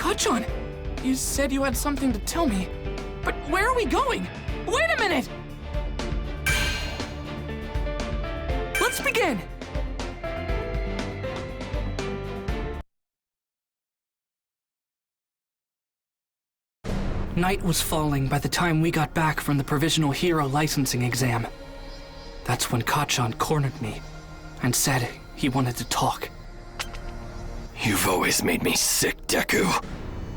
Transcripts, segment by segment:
Kachan, you said you had something to tell me, but where are we going? Wait a minute! Let's begin! Night was falling by the time we got back from the provisional hero licensing exam. That's when Kachan cornered me and said he wanted to talk. You've always made me sick, Deku.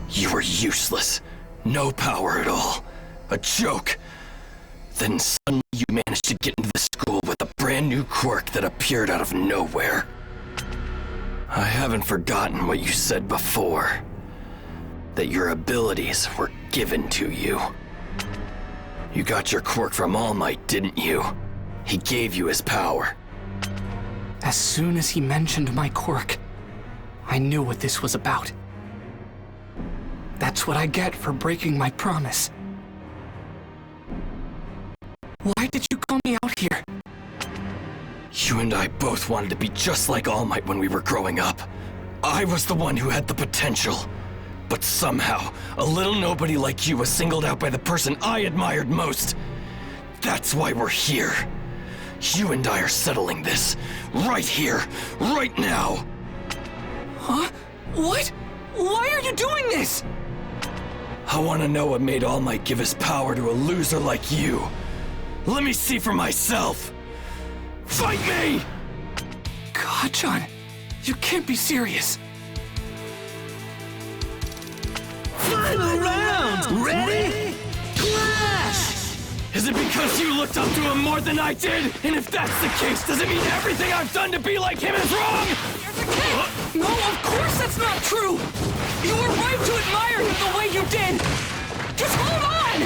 You were useless. No power at all. A joke. Then suddenly you managed to get into the school with a brand new quirk that appeared out of nowhere. I haven't forgotten what you said before. That your abilities were given to you. You got your quirk from All Might, didn't you? He gave you his power. As soon as he mentioned my quirk, I knew what this was about. That's what I get for breaking my promise. Why did you call me out here? You and I both wanted to be just like All Might when we were growing up. I was the one who had the potential. But somehow, a little nobody like you was singled out by the person I admired most. That's why we're here. You and I are settling this. Right here. Right now. Huh? What? Why are you doing this? I want to know what made All Might give his power to a loser like you. Let me see for myself. Fight me! Kachan, you can't be serious. Final round! Ready? Clash! Is it because you looked up to him more than I did? And if that's the case, does it mean everything I've done to be like him is wrong? No, of course that's not true! You were right to admire him the way you did! Just hold on!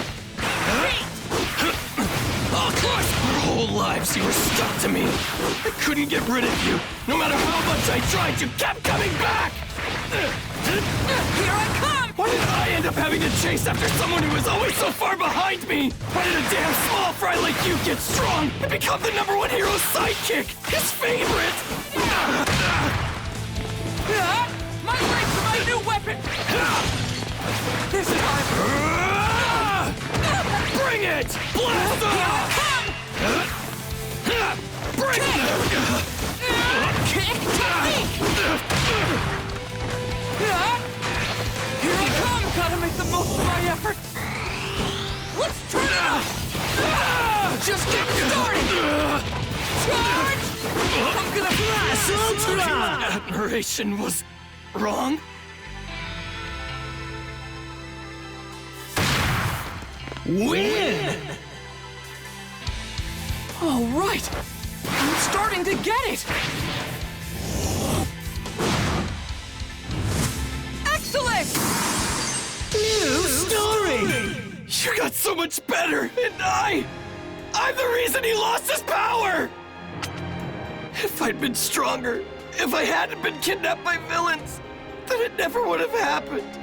Of course! Our whole lives you were stuck to me. I couldn't get rid of you. No matter how much I tried, you kept coming back! Here I come! Why did I end up having to chase after someone who was always so far behind me? Why did a damn small fry like you get strong and become the #1 hero's sidekick? His favorite! My legs are my new weapon! This time! Bring it! Blast off! Bring it! Kick technique! Here I come! Gotta make the most of my effort! Let's turn it up! Just get started! Charge! I'm gonna blast Ultra! Admiration was wrong? Win! All right! I'm starting to get it! Excellent! New story! You got so much better, and I'm the reason he lost his power! If I'd been stronger, if I hadn't been kidnapped by villains, then it never would have happened.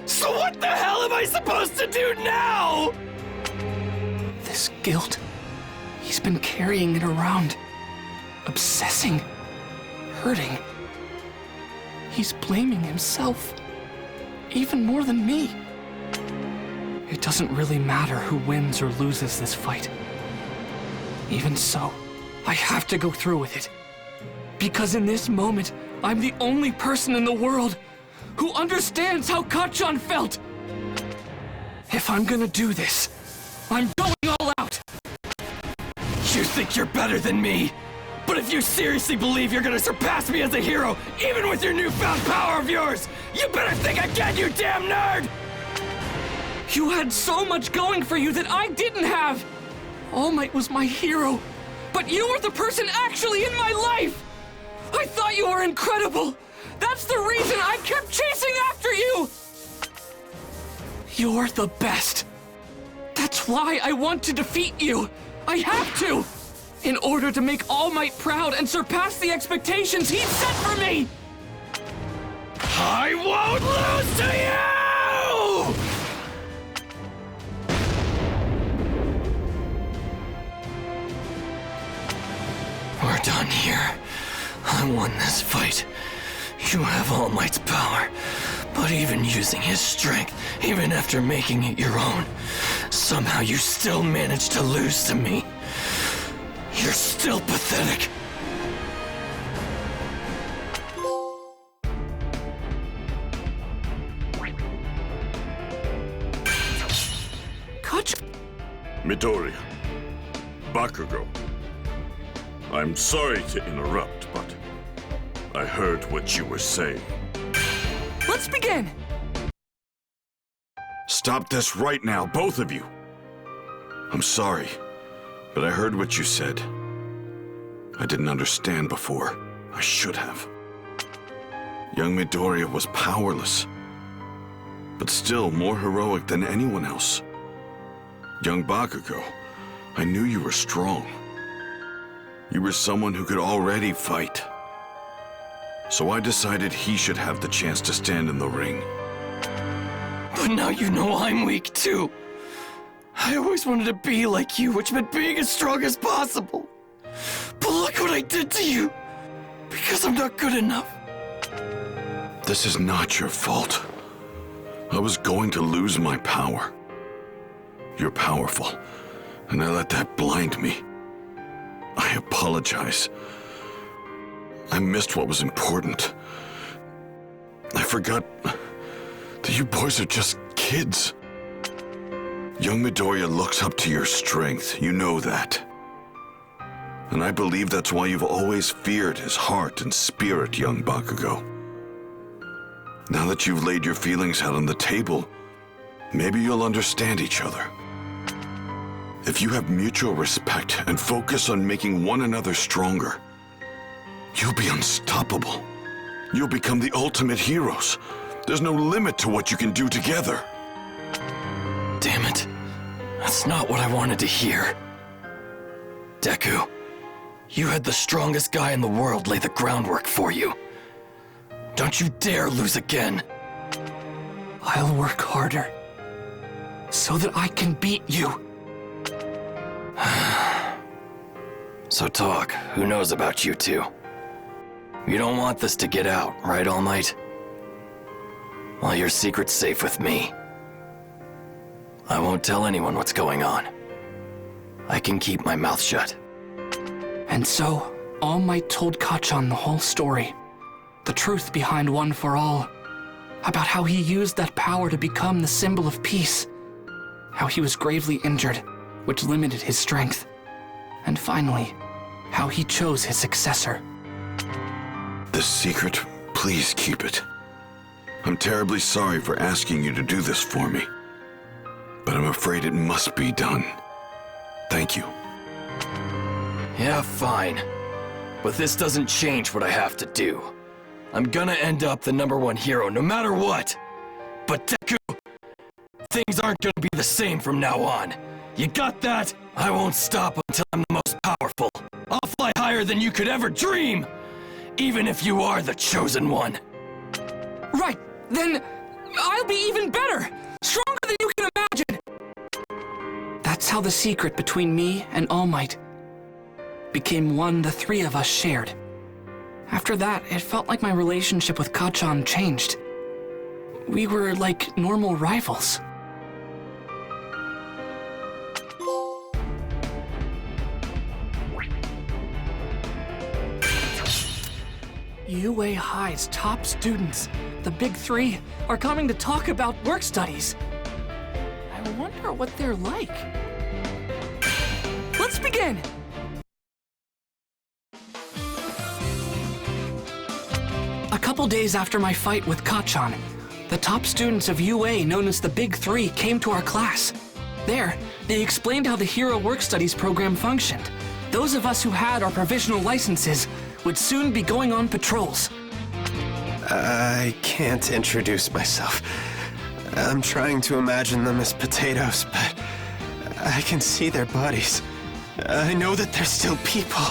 So what the hell am I supposed to do now? This guilt, he's been carrying it around, obsessing, hurting. He's blaming himself, even more than me. It doesn't really matter who wins or loses this fight. Even so, I have to go through with it. Because in this moment, I'm the only person in the world who understands how Kachan felt. If I'm gonna do this, I'm going all out. You think you're better than me? But if you seriously believe you're gonna surpass me as a hero, even with your newfound power of yours, you better think again, you damn nerd! You had so much going for you that I didn't have. All Might was my hero, but you were the person actually in my life. I thought you were incredible. That's the reason I kept chasing after you. You're the best. That's why I want to defeat you. I have to. In order to make All Might proud and surpass the expectations he set for me! I won't lose to you! We're done here. I won this fight. You have All Might's power, But even using his strength, even after making it your own, somehow you still managed to lose to me. You're still pathetic. Midoriya, Bakugo, I'm sorry to interrupt, but I heard what you were saying. Let's begin! Stop this right now, both of you! I'm sorry, but I heard what you said. I didn't understand before. I should have. Young Midoriya was powerless, but still more heroic than anyone else. Young Bakugo, I knew you were strong. You were someone who could already fight. So I decided he should have the chance to stand in the ring. But now you know I'm weak too. I always wanted to be like you, which meant being as strong as possible. But look what I did to you! Because I'm not good enough. This is not your fault. I was going to lose my power. You're powerful, and I let that blind me. I apologize. I missed what was important. I forgot that you boys are just kids. Young Midoriya looks up to your strength, you know that. And I believe that's why you've always feared his heart and spirit, young Bakugo. Now that you've laid your feelings out on the table, maybe you'll understand each other. If you have mutual respect and focus on making one another stronger, you'll be unstoppable. You'll become the ultimate heroes. There's no limit to what you can do together. Damn it. That's not what I wanted to hear. Deku, you had the strongest guy in the world lay the groundwork for you. Don't you dare lose again. I'll work harder, so that I can beat you. So talk, who knows about you two? You don't want this to get out, right, All Might? Well, your secret's safe with me. I won't tell anyone what's going on. I can keep my mouth shut. And so, All Might told Kacchan the whole story. The truth behind One for All. About how he used that power to become the symbol of peace. How he was gravely injured, which limited his strength. And finally, how he chose his successor. This secret, please keep it. I'm terribly sorry for asking you to do this for me, but I'm afraid it must be done. Thank you. Yeah, fine. But this doesn't change what I have to do. I'm gonna end up the #1 hero no matter what. But Deku, things aren't gonna be the same from now on. You got that? I won't stop until I'm the most powerful. I'll fly higher than you could ever dream, even if you are the chosen one. Right, then I'll be even better! Stronger than you can imagine! That's how the secret between me and All Might became one the three of us shared. After that, it felt like my relationship with Kacchan changed. We were like normal rivals. UA High's top students, the Big Three, are coming to talk about work studies. I wonder what they're like. Let's begin! A couple days after my fight with Kacchan, the top students of UA, known as the Big Three, came to our class. There, they explained how the Hero Work Studies program functioned. Those of us who had our provisional licenses would soon be going on patrols. I can't introduce myself. I'm trying to imagine them as potatoes, but I can see their bodies. I know that they're still people.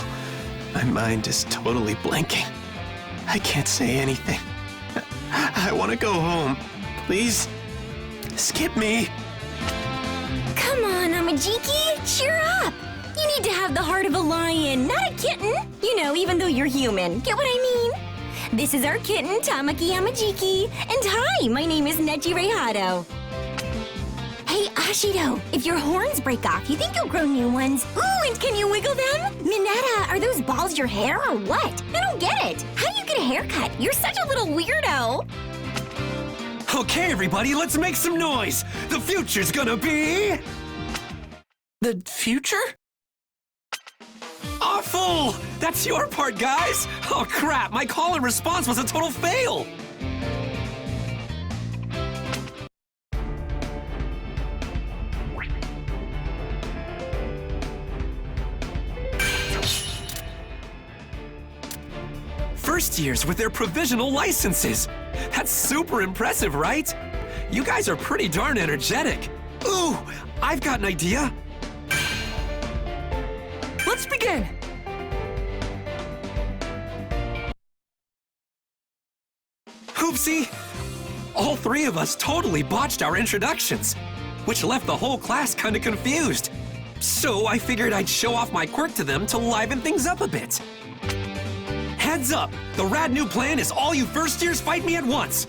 My mind is totally blanking. I can't say anything. I want to go home. Please, skip me. Come on, Amajiki, cheer up. You need to have the heart of a lion, not a kitten. You know, even though you're human. Get what I mean? This is our kitten, Tamaki Yamajiki. And hi, my name is Neji Reihado. Hey, Ashido, if your horns break off, you think you'll grow new ones? Ooh, and can you wiggle them? Minetta, are those balls your hair or what? I don't get it. How do you get a haircut? You're such a little weirdo. Okay, everybody, let's make some noise. The future's gonna be... The future? awful! That's your part, guys! Oh crap, my call and response was a total fail! First years with their provisional licenses! That's super impressive, right? You guys are pretty darn energetic. Ooh, I've got an idea. Let's begin! Oopsie! All three of us totally botched our introductions, which left the whole class kinda confused. So I figured I'd show off my quirk to them to liven things up a bit. Heads up! The rad new plan is all you first years fight me at once!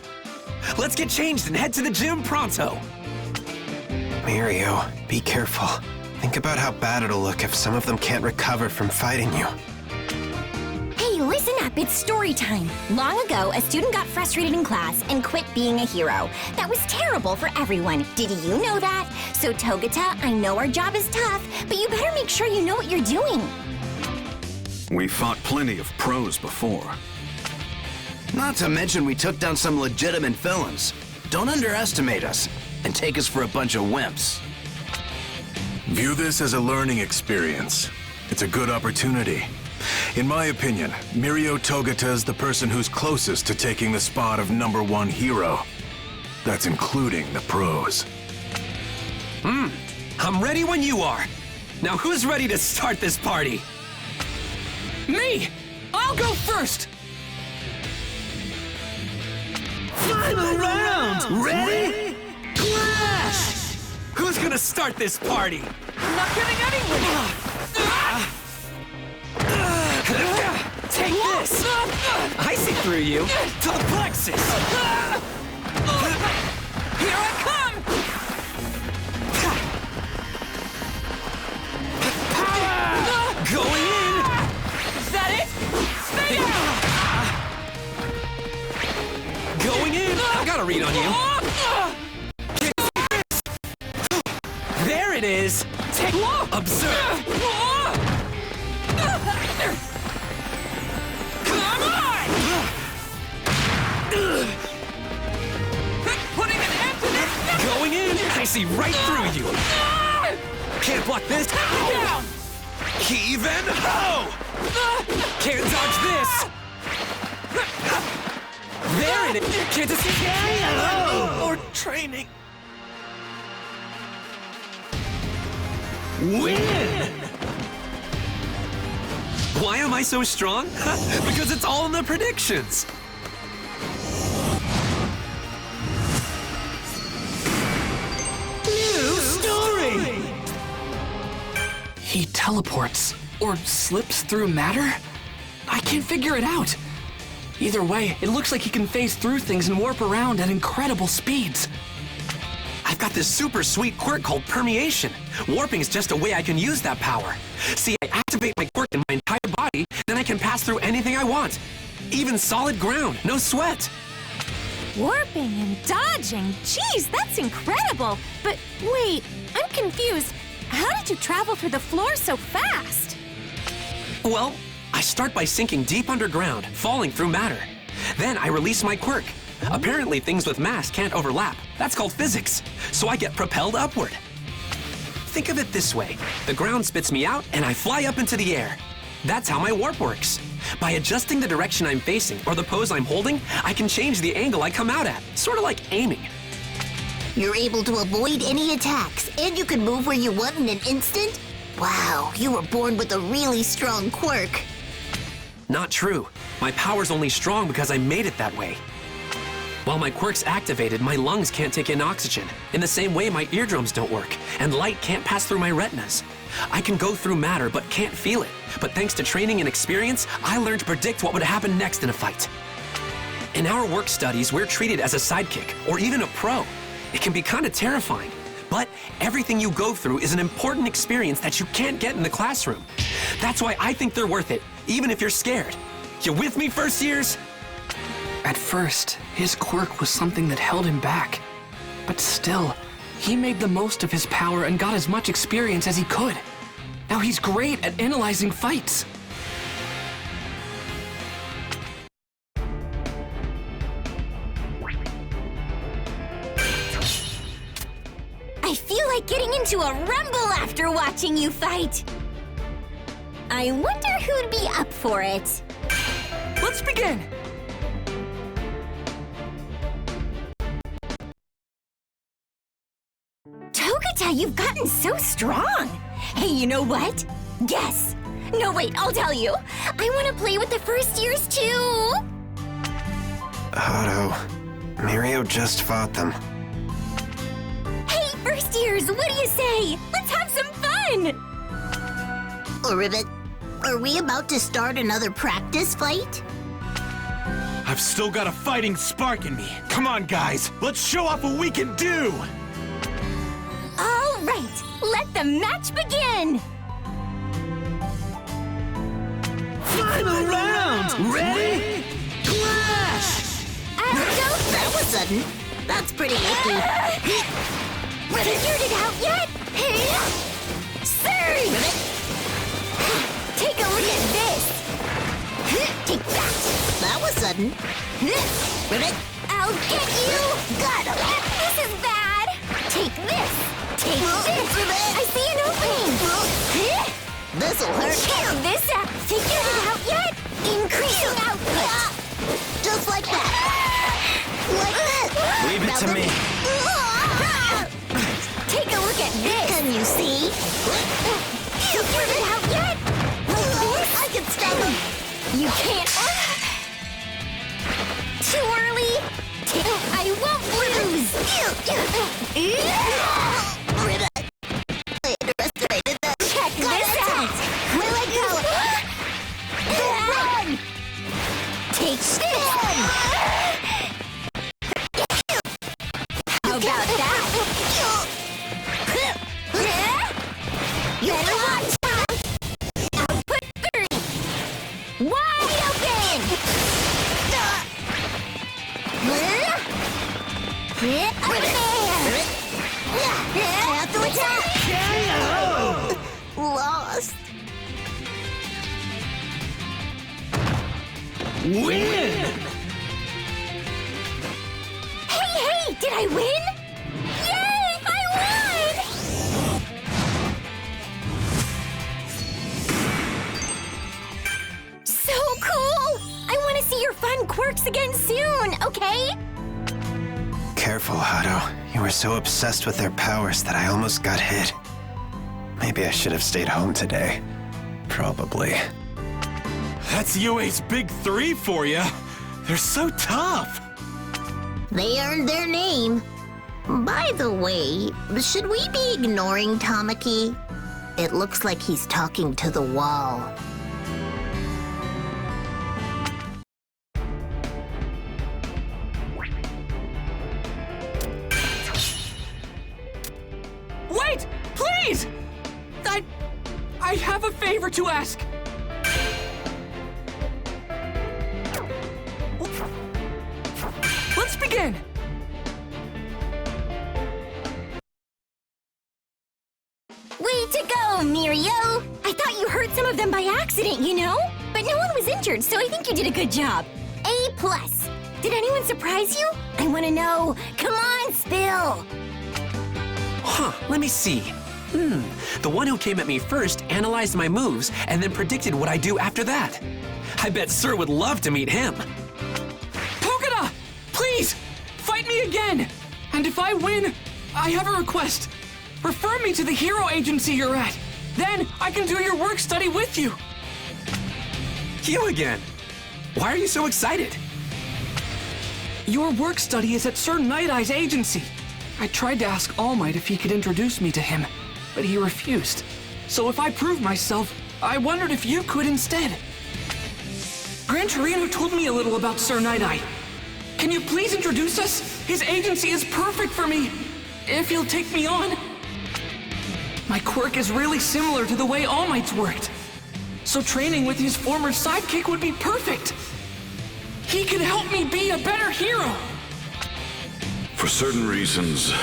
Let's get changed and head to the gym pronto! Mirio, be careful. Think about how bad it'll look if some of them can't recover from fighting you. Hey, listen up, it's story time. Long ago, a student got frustrated in class and quit being a hero. That was terrible for everyone. Did you know that? So Togata, I know our job is tough, but you better make sure you know what you're doing. We fought plenty of pros before. Not to mention we took down some legitimate villains. Don't underestimate us and take us for a bunch of wimps. View this as a learning experience. It's a good opportunity. In my opinion, Mirio Togata is the person who's closest to taking the spot of #1 hero. That's including the pros. I'm ready when you are. Now who's ready to start this party? Me! I'll go first! Final round! Ready? Clash! Who's gonna start this party? I'm not getting anywhere! Take this! I see through you! To the plexus! Here I come! Going in! Is that it? Stay down! Going in! I got a read on you! There it is! Take observe! Come on! Putting an end to this! Going in! I see right through you! Can't block this! Down! Heave and ho! Can't dodge this! There it is! Can't escape! Or training! Win! Why am I so strong? Because it's all in the predictions! New story! He teleports, or slips through matter? I can't figure it out. Either way, it looks like he can phase through things and warp around at incredible speeds. I've got this super sweet quirk called permeation. Warping is just a way I can use that power. See, I activate my quirk in my entire body, then I can pass through anything I want. Even solid ground, no sweat. Warping and dodging? Geez, that's incredible! But wait, I'm confused. How did you travel through the floor so fast? Well, I start by sinking deep underground, falling through matter. Then I release my quirk. Apparently things with mass can't overlap. That's called physics. So I get propelled upward. Think of it this way. The ground spits me out and I fly up into the air. That's how my warp works. By adjusting the direction I'm facing or the pose I'm holding, I can change the angle I come out at. Sort of like aiming. You're able to avoid any attacks, and you can move where you want in an instant? Wow, you were born with a really strong quirk. Not true. My power's only strong because I made it that way. While my quirk's activated, my lungs can't take in oxygen. In the same way, my eardrums don't work, and light can't pass through my retinas. I can go through matter, but can't feel it. But thanks to training and experience, I learned to predict what would happen next in a fight. In our work studies, we're treated as a sidekick, or even a pro. It can be kind of terrifying. But everything you go through is an important experience that you can't get in the classroom. That's why I think they're worth it, even if you're scared. You with me, first years? At first, his quirk was something that held him back. But still, he made the most of his power and got as much experience as he could. Now he's great at analyzing fights. I feel like getting into a rumble after watching you fight. I wonder who'd be up for it. Let's begin! Togata, you've gotten so strong. Hey, you know what? Guess. No, wait, I'll tell you. I want to play with the first years too. Hato, Mirio just fought them. Hey, first years, what do you say? Let's have some fun. Ribbit, are we about to start another practice fight? I've still got a fighting spark in me. Come on, guys. Let's show off what we can do. All right, let the match begin. Final round! Ready? Clash! That was sudden. That's pretty icky. Figured it out yet? Surge! Take a look at this. Take that. That was sudden. Ribbit, I'll get you. got him. This is bad. Take this. Take this. I see an opening. This'll hurt. Check this out. Figured it out yet? Increasing output. Just like that. Like this. Leave it to me. Take a look at this. Can you see? Figured it out yet? Like this? I can stop him. You can't. Too early. I won't lose. Ribbit, I underestimated that. Check this out. Where I go? Run. Take this. How about that? Better watch out. Output 30. Wide open. Up there. I have to attack. Lost. Win! Hey, did I win? Yay, I won! So cool! I want to see your fun quirks again soon, okay? Careful, Hato. You were so obsessed with their powers that I almost got hit. Maybe I should have stayed home today. Probably. That's UA's big three for you. They're so tough. They earned their name. By the way, should we be ignoring Tamaki? It looks like he's talking to the wall. Wait! Please! I have a favor to ask. Let's begin! Way to go, Mirio! I thought you hurt some of them by accident, you know? But no one was injured, so I think you did a good job. A+. Did anyone surprise you? I want to know. Come on, spill! Huh, let me see. The one who came at me first analyzed my moves and then predicted what I'd do after that. I bet Sir would love to meet him. Togata! Please! Fight me again! And if I win, I have a request. Refer me to the hero agency you're at. Then I can do your work study with you. You again. Why are you so excited? Your work study is at Sir Night Eye's agency. I tried to ask All Might if he could introduce me to him, but he refused. So if I prove myself, I wondered if you could instead. Gran Torino told me a little about Sir Night Eye. Can you please introduce us? His agency is perfect for me, if he'll take me on. My quirk is really similar to the way All Might's worked, so training with his former sidekick would be perfect. He could help me be a better hero. For certain reasons,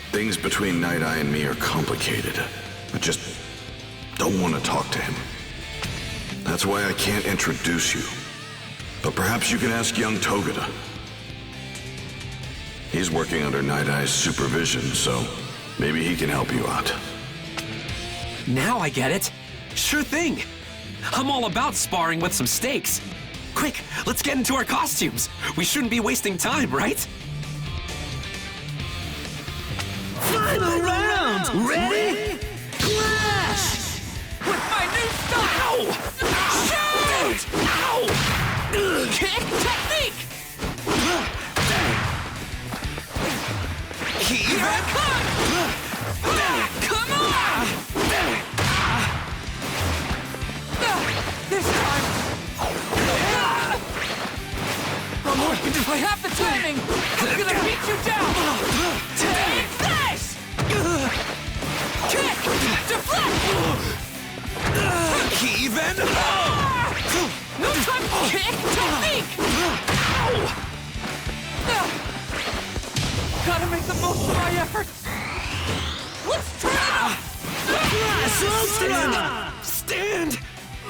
things between Night Eye and me are complicated. I just don't want to talk to him. That's why I can't introduce you. But perhaps you can ask young Togeda. He's working under Night Eye's supervision, so maybe he can help you out. Now I get it. Sure thing. I'm all about sparring with some stakes. Quick, let's get into our costumes. We shouldn't be wasting time, right? Final round! Ready? Clash! With my new style! Shoot! Ow! Kick technique! Here I come! Come on! This time! Oh Lord, if I have the timing, I'm gonna beat you down! Take this! Kick! Deflect! Even? No time for kick! Technique! Ow! Gotta make the most of my efforts! Let's turn it up! Stand! Stand!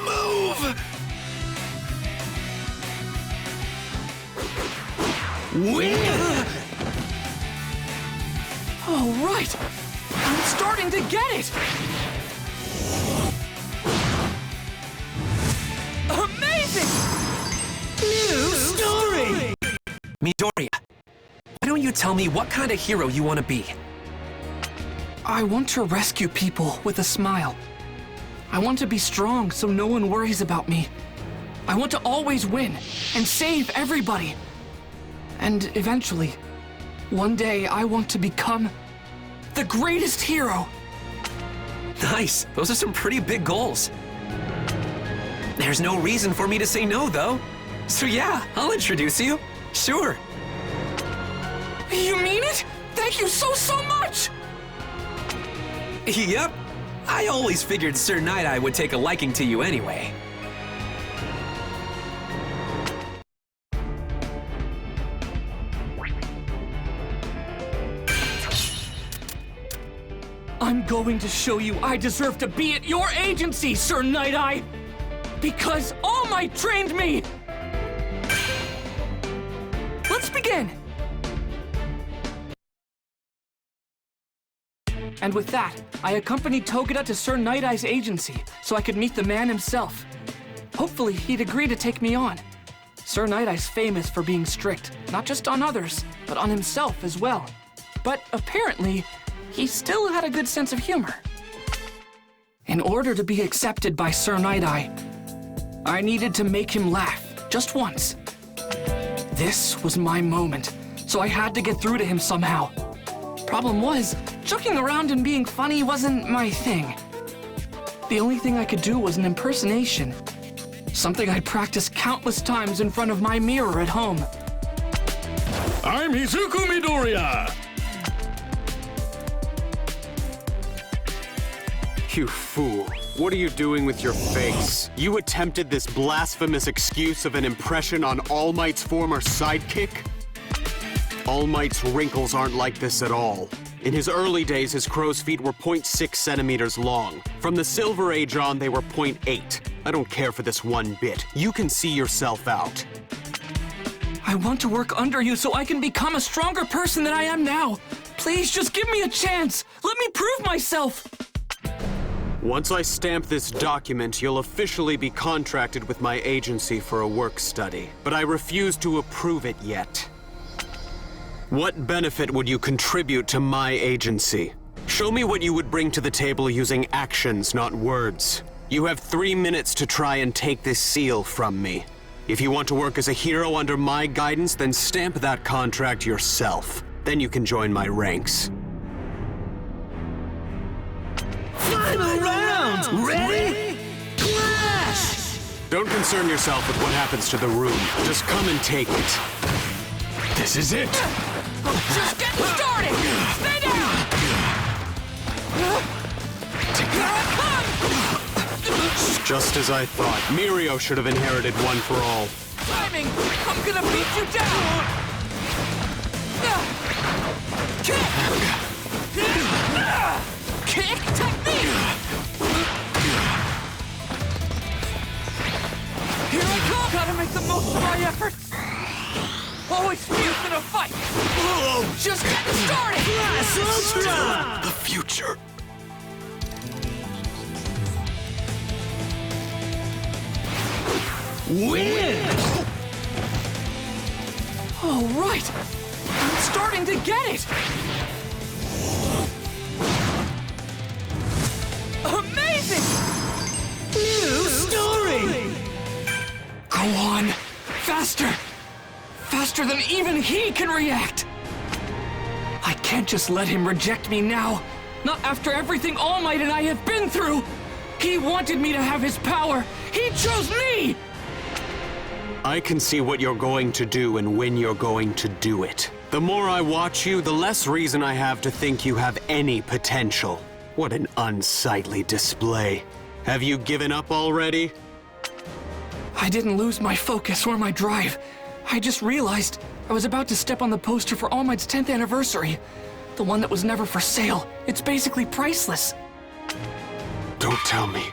Move! Win! All right! I'm starting to get it! Amazing! New story! Midoriya, why don't you tell me what kind of hero you want to be? I want to rescue people with a smile. I want to be strong so no one worries about me. I want to always win and save everybody. And eventually, one day I want to become the greatest hero. Nice. Those are some pretty big goals. There's no reason for me to say no, though. So yeah, I'll introduce you. Sure. You mean it? Thank you so much! Yep. I always figured Sir Night Eye would take a liking to you anyway. I'm going to show you I deserve to be at your agency, Sir Night Eye! Because All Might trained me! Let's begin! And with that, I accompanied Togeda to Sir Night Eye's agency so I could meet the man himself. Hopefully, he'd agree to take me on. Sir Night Eye's famous for being strict, not just on others, but on himself as well. But apparently, he still had a good sense of humor. In order to be accepted by Sir Night Eye, I needed to make him laugh, just once. This was my moment, so I had to get through to him somehow. Problem was, joking around and being funny wasn't my thing. The only thing I could do was an impersonation, something I'd practiced countless times in front of my mirror at home. I'm Izuku Midoriya! You fool. What are you doing with your face? You attempted this blasphemous excuse of an impression on All Might's former sidekick? All Might's wrinkles aren't like this at all. In his early days, his crow's feet were 0.6 centimeters long. From the Silver Age on, they were 0.8. I don't care for this one bit. You can see yourself out. I want to work under you so I can become a stronger person than I am now. Please, just give me a chance. Let me prove myself. Once I stamp this document, you'll officially be contracted with my agency for a work study. But I refuse to approve it yet. What benefit would you contribute to my agency? Show me what you would bring to the table using actions, not words. You have 3 minutes to try and take this seal from me. If you want to work as a hero under my guidance, then stamp that contract yourself. Then you can join my ranks. Final round! Ready? Clash! Don't concern yourself with what happens to the room. Just come and take it. This is it! Just getting started! Stay down! Here I come! Just as I thought, Mirio should have inherited One for All. Timing! I'm gonna beat you down! Kick! Kick technique! Here I go! Gotta make the most of my efforts! Always fierce in a fight! Just getting started! The future. Win! All right! I'm starting to get it! Amazing! New story! Go on! Faster! Faster than even he can react! I can't just let him reject me now! Not after everything All Might and I have been through! He wanted me to have his power! He chose me! I can see what you're going to do and when you're going to do it. The more I watch you, the less reason I have to think you have any potential. What an unsightly display. Have you given up already? I didn't lose my focus or my drive. I just realized I was about to step on the poster for All Might's 10th anniversary. The one that was never for sale. It's basically priceless. Don't tell me.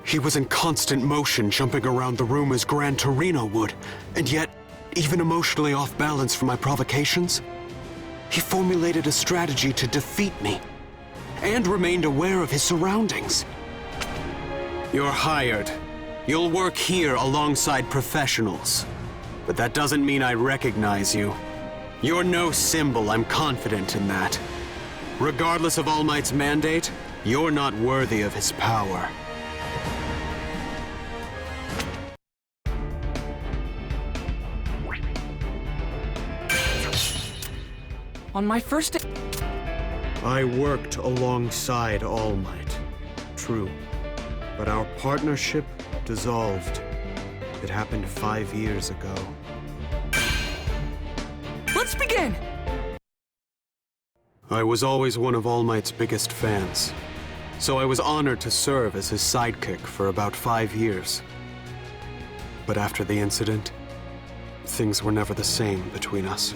He was in constant motion, jumping around the room as Gran Torino would, and yet, even emotionally off balance from my provocations, he formulated a strategy to defeat me, and remained aware of his surroundings. You're hired. You'll work here alongside professionals. But that doesn't mean I recognize you. You're no symbol, I'm confident in that. Regardless of All Might's mandate, you're not worthy of his power. On my first... I worked alongside All Might. True. But our partnership dissolved. It happened 5 years ago. Let's begin! I was always one of All Might's biggest fans, so I was honored to serve as his sidekick for about 5 years. But after the incident, things were never the same between us.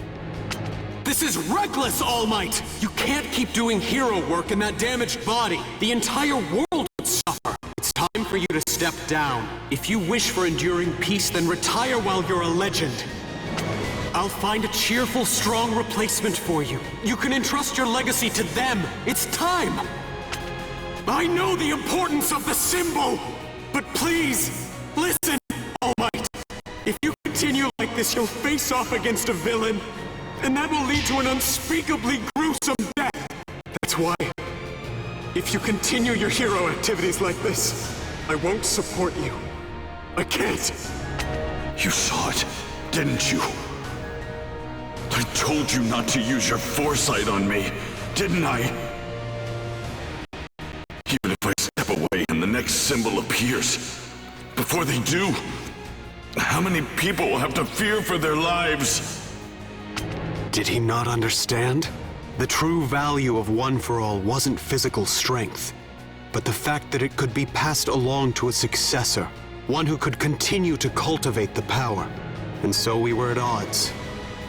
This is reckless, All Might! You can't keep doing hero work in that damaged body. The entire world would suffer. It's time for you to step down. If you wish for enduring peace, then retire while you're a legend. I'll find a cheerful, strong replacement for you. You can entrust your legacy to them. It's time! I know the importance of the symbol, but please, listen, All Might. If you continue like this, you'll face off against a villain, and that will lead to an unspeakably gruesome death. That's why, if you continue your hero activities like this, I won't support you. I can't. You saw it, didn't you? I told you not to use your foresight on me, didn't I? Even if I step away and the next symbol appears, before they do, how many people will have to fear for their lives? Did he not understand? The true value of One for All wasn't physical strength, but the fact that it could be passed along to a successor, one who could continue to cultivate the power. And so we were at odds,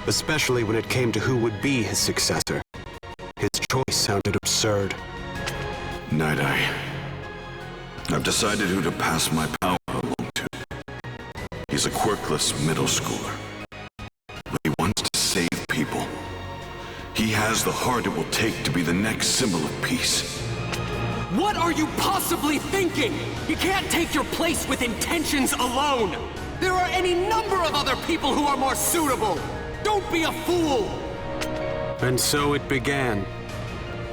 especially when it came to who would be his successor. His choice sounded absurd. Night-Eye, I've decided who to pass my power along to. He's a quirkless middle schooler, but he wants to save people. He has the heart it will take to be the next symbol of peace. What are you possibly thinking? You can't take your place with intentions alone! There are any number of other people who are more suitable! Don't be a fool! And so it began.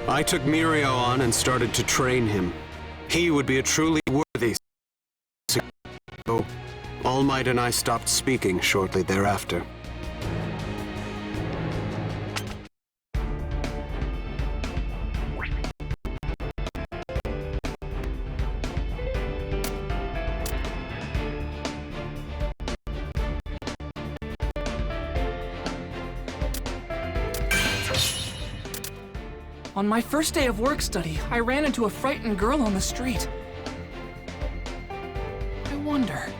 I took Mirio on and started to train him. He would be a truly worthy... So, All Might and I stopped speaking shortly thereafter. On my first day of work study, I ran into a frightened girl on the street. I wonder,